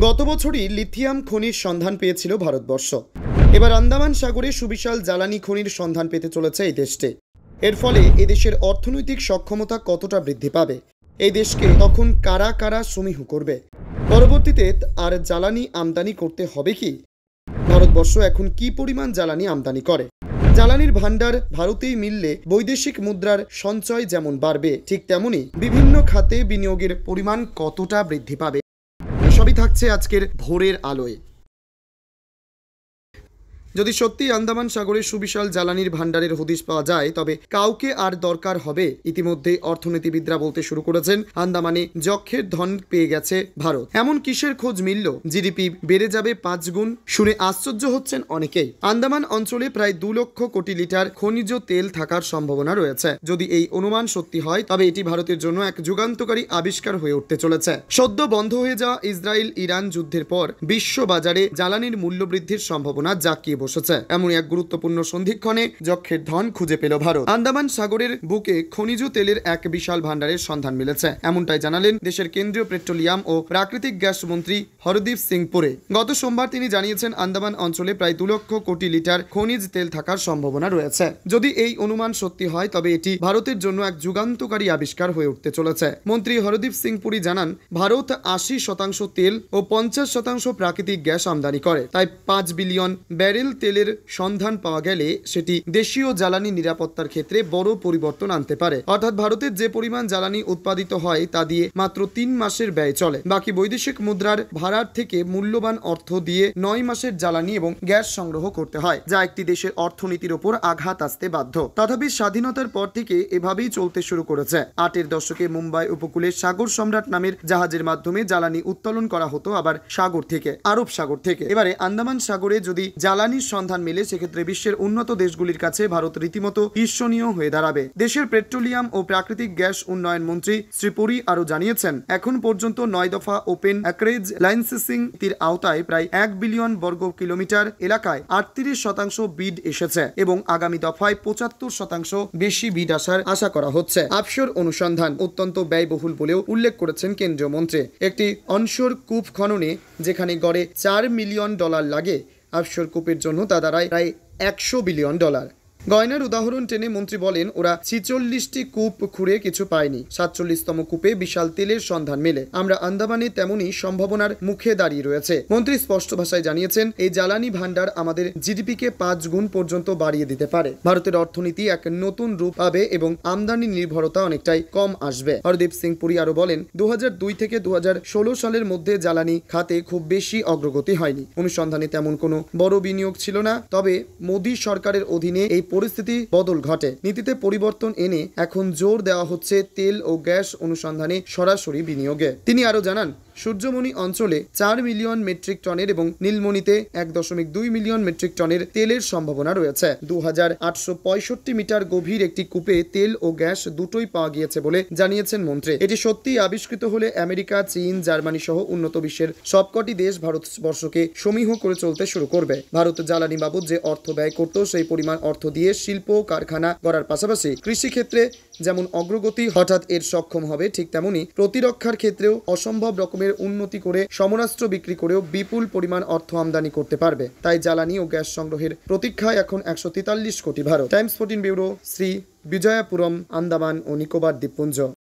গত বছরই লিথিয়াম খনির সন্ধান পেয়েছিল ভারতবর্ষ। এবার আন্দামান সাগরে সুবিশাল জ্বালানি খনির সন্ধান পেতে চলেছে এই দেশটি। এর ফলে এদেশের অর্থনৈতিক সক্ষমতা কতটা বৃদ্ধি পাবে, এই দেশকে তখন কারা কারা সমীহ করবে, পরবর্তীতে আর জ্বালানি আমদানি করতে হবে কি? ভারতবর্ষ এখন কি পরিমাণ জ্বালানি আমদানি করে? জ্বালানির ভান্ডার ভারতেই মিললে বৈদেশিক মুদ্রার সঞ্চয় যেমন বাড়বে, ঠিক তেমনি বিভিন্ন খাতে বিনিয়োগের পরিমাণ কতটা বৃদ্ধি পাবে, সবই থাকছে আজকের ভোরের আলোয়। যদি সত্যি আন্দামান সাগরে সুবিশাল জ্বালানির ভান্ডারের হদিশ পাওয়া যায়, তবে কাউকে আর দরকার হবে? ইতিমধ্যে অর্থনীতিবিদরা বলতে শুরু করেছেন, আন্দামানে যক্ষের ধন পেয়ে গেছে ভারত। এমন কিসের খোঁজ মিলল জিডিপি বেড়ে যাবে 5 গুণ? শুনে আশ্চর্য হচ্ছেন অনেকেই। আন্দামান অঞ্চলে প্রায় 2 লক্ষ কোটি লিটার খনিজ তেল থাকার সম্ভাবনা রয়েছে। যদি এই অনুমান সত্যি হয়, তবে এটি ভারতের জন্য এক যুগান্তকারী আবিষ্কার হয়ে উঠতে চলেছে। সদ্য বন্ধ হয়ে যাওয়া ইসরায়েল ইরান যুদ্ধের পর বিশ্ব বাজারে জ্বালানির মূল্য বৃদ্ধির সম্ভাবনা জাঁকিয়ে বসেছে। এমন এক গুরুত্বপূর্ণ সন্ধিক্ষণে যক্ষের ধন খুঁজে পেল ভারত। আন্দামান সাগরের বুকে খনিজ তেলের এক বিশাল ভান্ডারের সন্ধান মিলেছে, এমনটাই জানালেন দেশের কেন্দ্রীয় পেট্রোলিয়াম ও প্রাকৃতিক গ্যাস মন্ত্রী হরদীপ সিং পুরী। গত সোমবার তিনি জানিয়েছেন, আন্দামান অঞ্চলে প্রায় 2 লক্ষ কোটি লিটার খনিজ তেল থাকার সম্ভাবনা রয়েছে। যদি এই অনুমান সত্যি হয়, তবে এটি ভারতের জন্য এক যুগান্তকারী আবিষ্কার হয়ে উঠতে চলেছে। মন্ত্রী হরদীপ সিং পুরী জানান, ভারত 80% তেল ও 50% প্রাকৃতিক গ্যাস আমদানি করে। তাই 5 বিলিয়ন ব্যারেল তেলের সন্ধান পাওয়া গেলে সেটি দেশীয় জ্বালানি নিরাপত্তার ক্ষেত্রে বড় পরিবর্তন আনতে পারে। অর্থাৎ ভারতের যে পরিমাণ জ্বালানি উৎপাদিত হয় তা দিয়ে মাত্র 3 মাসের ব্যয় চলে। বাকি বৈদেশিক মুদ্রার ভাড়ার থেকে মূল্যবান অর্থ দিয়ে 9 মাসের জ্বালানি এবং গ্যাস সংগ্রহ করতে হয়, যা একটি দেশের অর্থনীতির ওপর আঘাত আসতে বাধ্য। তথাপি স্বাধীনতার পর থেকে এভাবেই চলতে শুরু করেছে। 8 দশকে মুম্বাই উপকূলে সাগর সম্রাট নামের জাহাজের মাধ্যমে জ্বালানি উত্তোলন করা হতো, আবার সাগর থেকে, আরব সাগর থেকে। এবারে আন্দামান সাগরে যদি জ্বালানির সন্ধান মেলে, সেক্ষেত্রে বিশ্বের উন্নত দেশগুলির কাছে ভারত রীতিমতো ঈর্ষণীয় হয়ে দাঁড়াবে। দেশের পেট্রোলিয়াম ও প্রাকৃতিক গ্যাস উন্নয়ন মন্ত্রী শ্রী পুরী আরও জানিয়েছেন, এখন পর্যন্ত 9 দফা ওপেন অ্যাক্রেজ লাইসেন্সিং নীতির আওতায় প্রায় 1 বিলিয়ন বর্গ কিলোমিটার এলাকায় 38% বিড এসেছে এবং আগামী দফায় 75% বেশি বিড আসার আশা করা হচ্ছে। অফশোর অনুসন্ধান অত্যন্ত ব্যয়বহুল বলেও উল্লেখ করেছেন কেন্দ্রীয় মন্ত্রী। একটি অনশোর কূপ খননে যেখানে গড়ে $4 মিলিয়ন লাগে, অফশোর কূপের জন্য তা দাঁড়ায় প্রায় $100 বিলিয়ন। গয়নার উদাহরণ টেনে মন্ত্রী বলেন, ওরা 46টি কূপ খুঁড়ে কিছু পায়নি, 47তম কূপে বিশাল তেলের সন্ধান মেলে। আমরা আন্দামানে তেমনই সম্ভাবনার মুখে দাঁড়িয়ে রয়েছে। মন্ত্রী স্পষ্ট ভাষায় জানিয়েছেন, এই জ্বালানি ভান্ডার আমাদের জিডিপিকে 5 গুণ পর্যন্ত বাড়িয়ে দিতে পারে। ভারতের অর্থনীতি এক নতুন রূপ পাবে এবং আমদানি নির্ভরতা অনেকটাই কম আসবে। হরদীপ সিং পুরী আরো বলেন, 2002 থেকে 2016 সালের মধ্যে জ্বালানি খাতে খুব বেশি অগ্রগতি হয়নি। অনুসন্ধানে তেমন কোনো বড় বিনিয়োগ ছিল না। তবে মোদী সরকারের অধীনে এই পরিস্থিতি বদল ঘটে। নীতিতে পরিবর্তন এনে এখন জোর দেওয়া হচ্ছে তেল ও গ্যাস অনুসন্ধানে সরাসরি বিনিয়োগে। তিনি আরো জানান, সূর্যমণি অঞ্চলে 4 মিলিয়ন মেট্রিক টনের এবং নীলমণিতে 1.2 মিলিয়ন মেট্রিক টনের তেলের সম্ভাবনা রয়েছে। 2865 মিটার গভীর একটি কূপে তেল ও গ্যাস দুটোই পাওয়া গিয়েছে বলে জানিয়েছেন মন্ত্রী। এটি সত্যিই আবিষ্কৃত হলে আমেরিকা, চীন, জার্মানি সহ উন্নত বিশ্বের সবকটি দেশ ভারতবর্ষকে সমীহ করে চলতে শুরু করবে। ভারত জ্বালানি বাবদ যে অর্থ ব্যয় করত, সেই পরিমাণ অর্থ দিয়ে শিল্প কারখানা গড়ার পাশাপাশি কৃষিক্ষেত্রে যেমন অগ্রগতি হঠাৎ এর সক্ষম হবে, ঠিক তেমনি প্রতিরক্ষার ক্ষেত্রেও অসম্ভব রকমের উন্নতি করে সমরাস্ত্র বিক্রি করেও বিপুল পরিমাণ অর্থ আমদানি করতে পারবে। তাই জ্বালানি ও গ্যাস সংগ্রহের প্রতীক্ষায় এখন 143 কোটি ভারত। টাইমস 14 ব্যুরো, শ্রী বিজয়াপুরম, আন্দামান ও নিকোবর দ্বীপপুঞ্জ।